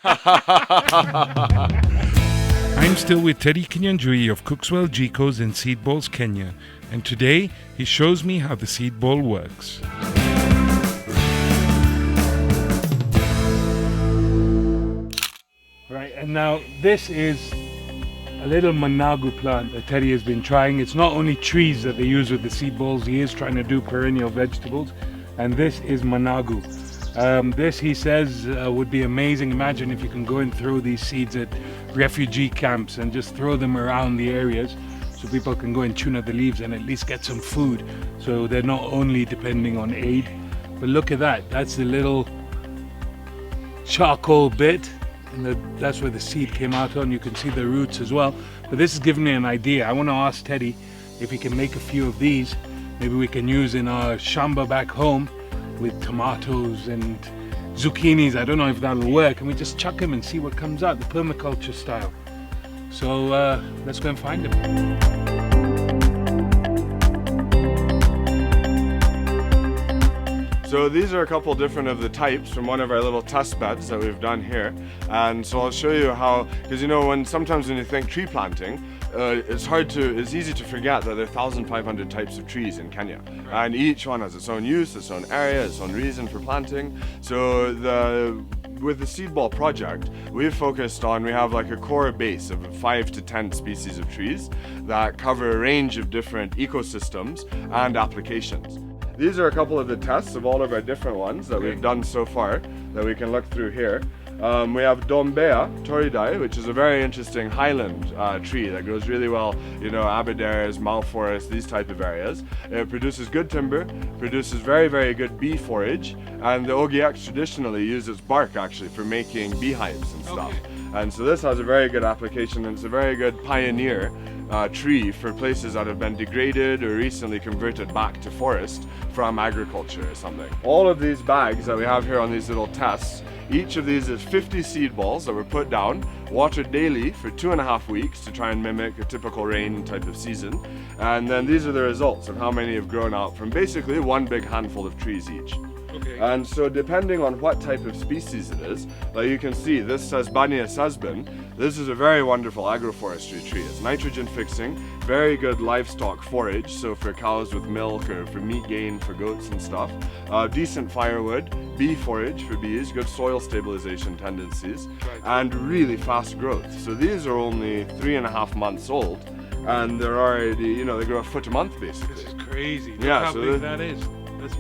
I'm still with Teddy Kinyanjui of Cookswell Jikos in Seedballs Kenya, and today he shows me how the seed ball works. Right, and now this is a little managu plant that Teddy has been trying. It's not only trees that they use with the seed balls, he is trying to do perennial vegetables, and this is managu. This, he says, would be amazing. Imagine if you can go and throw these seeds at refugee camps and just throw them around the areas so people can go and tune out the leaves and at least get some food, so they're not only depending on aid. But look at that, that's the little charcoal bit, and that's where the seed came out on. You can see the roots as well. But this has given me an idea. I want to ask Teddy if he can make a few of these. Maybe we can use in our shamba back home with tomatoes and zucchinis. I don't know if that'll work, and we just chuck them and see what comes out, the permaculture style. So let's go and find them. So these are a couple different of the types from one of our little test beds that we've done here. And so I'll show you how, because you know, sometimes when you think tree planting, it's easy to forget that there are 1,500 types of trees in Kenya. Right. And each one has its own use, its own area, its own reason for planting. So with the Seedball project, we've focused on, we have like a core base of 5 to 10 species of trees that cover a range of different ecosystems and applications. These are a couple of the tests of all of our different ones that we've done so far that we can look through here. We have Dombea Toridai, which is a very interesting highland tree that grows really well, you know, Aberdares, Mount Forest, these type of areas. It produces good timber, produces very, very good bee forage, and the Ogieks traditionally use its bark actually for making beehives and stuff. Okay. And so this has a very good application, and it's a very good pioneer tree for places that have been degraded or recently converted back to forest from agriculture or something. All of these bags that we have here on these little tests, each of these is 50 seed balls that were put down, watered daily for 2.5 weeks to try and mimic a typical rain type of season. And then these are the results of how many have grown out from basically one big handful of trees each. Okay. And so depending on what type of species it is, like you can see, this says Bania sesbin. This is a very wonderful agroforestry tree. It's nitrogen fixing, very good livestock forage, so for cows with milk or for meat gain for goats and stuff. Decent firewood, bee forage for bees, good soil stabilization tendencies, and really fast growth. So these are only 3.5 months old, and they're already, you know, they grow a foot a month basically. This is crazy. Look yeah, how so big that is.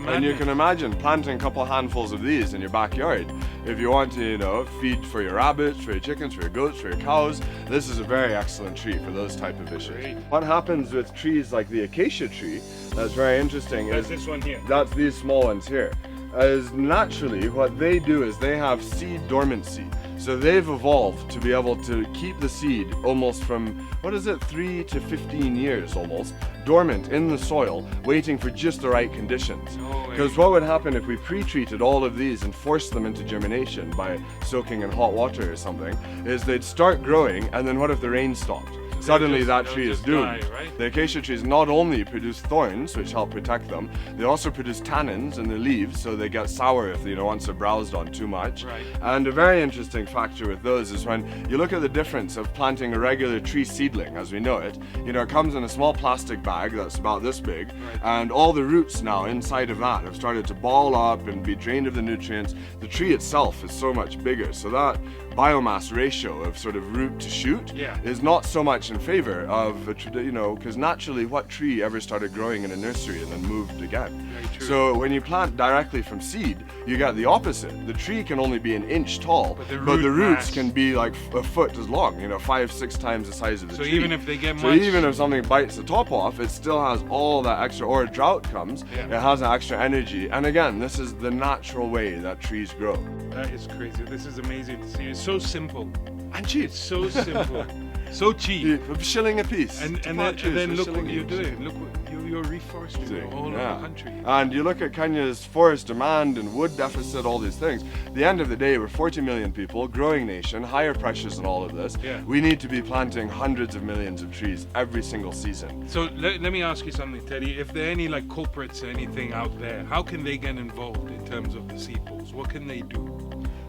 And you can imagine planting a couple handfuls of these in your backyard. If you want to, you know, feed for your rabbits, for your chickens, for your goats, for your cows, this is a very excellent tree for those type of issues. Great. What happens with trees like the acacia tree, that's very interesting, that's this one here. That's these small ones here. Is naturally what they do is they have seed dormancy. So they've evolved to be able to keep the seed almost from, what is it, 3 to 15 years almost, dormant in the soil, waiting for just the right conditions. Because what would happen if we pre-treated all of these and forced them into germination by soaking in hot water or something, is they'd start growing, and then what if the rain stopped? Suddenly that tree is doomed. Die, right? The acacia trees not only produce thorns, which help protect them, they also produce tannins in the leaves, so they get sour if, you know, once they're browsed on too much. Right. And a very interesting factor with those is when you look at the difference of planting a regular tree seedling, as we know it, you know, it comes in a small plastic bag that's about this big, right, and all the roots now inside of that have started to ball up and be drained of the nutrients. The tree itself is so much bigger, so that biomass ratio of sort of root to shoot is not so much in favor of, you know, because naturally what tree ever started growing in a nursery and then moved again? So when you plant directly from seed, you get the opposite. The tree can only be 1 inch tall, but the roots can be like a foot as long, you know, 5-6 times the size of the tree. So even if they get so even if something bites the top off, it still has all that extra, or a drought comes, it has that extra energy. And again, this is the natural way that trees grow. That is crazy. This is amazing to see. It's so simple. And cheap. It's so simple. So cheap. A shilling a piece. And then look what you're doing. Look what you're reforesting all over the country. And you look at Kenya's forest demand and wood deficit, all these things. At the end of the day, we're 40 million people, growing nation, higher pressures and all of this. Yeah. We need to be planting hundreds of millions of trees every single season. So let me ask you something, Teddy. If there are any like culprits or anything out there, how can they get involved in terms of the seed balls? What can they do?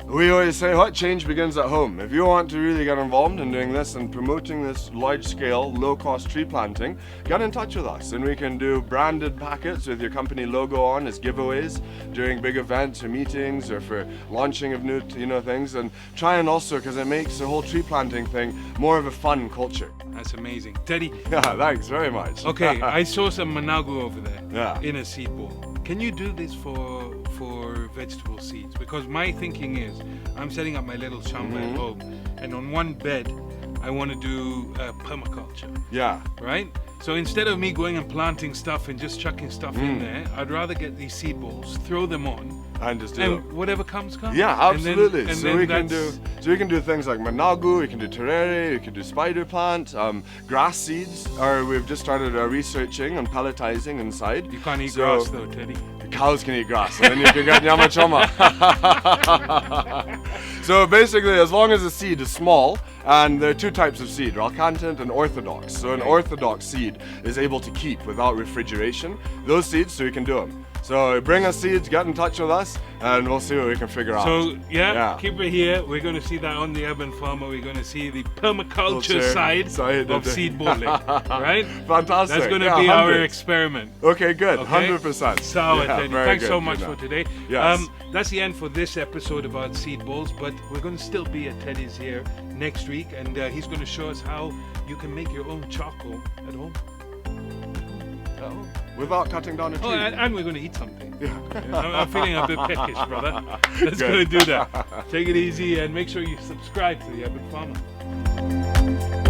We always say what change begins at home. If you want to really get involved in doing this and promoting this large-scale, low-cost tree planting, get in touch with us and we can do branded packets with your company logo on as giveaways during big events or meetings or for launching of new things, and try and also, because it makes the whole tree planting thing more of a fun culture. That's amazing. Teddy. Yeah, thanks very much. Okay, I saw some managu over there Yeah. in a seed bowl. Can you do this for vegetable seeds? Because my thinking is, I'm setting up my little shamba at home, and on one bed, I want to do permaculture, Yeah. right? So instead of me going and planting stuff and just chucking stuff in there, I'd rather get these seed bowls, throw them on, And just do and it. whatever comes. Yeah, absolutely. And so then we can do things like managu, we can do terere, we can do spider plant, grass seeds. Or we've just started researching and pelletizing inside. You can't eat So- grass though, Teddy. Cows can eat grass, and then you can get nyama choma. So basically, as long as the seed is small, and there are two types of seed, Ralcantant and orthodox. So an orthodox seed is able to keep without refrigeration. Those seeds, so we can do them. So bring us seeds, get in touch with us, and we'll see what we can figure out. So Yeah. keep it here. We're going to see that on the Urban Farmer. We're going to see the permaculture Culture side of seed balling, right? Fantastic. That's going to Yeah, be our hundreds. experiment. Okay, good. Okay? 100%. So, Yeah, Teddy, very thanks good, so much good for now. today. Yes. That's the end for this episode about seed balls, but we're going to still be at Teddy's here next week, and he's going to show us how you can make your own charcoal at home. Without cutting down a tree. Oh, and we're going to eat something. I'm feeling a bit peckish, brother. Let's go and do that. Take it easy and make sure you subscribe to the Urban Farmer.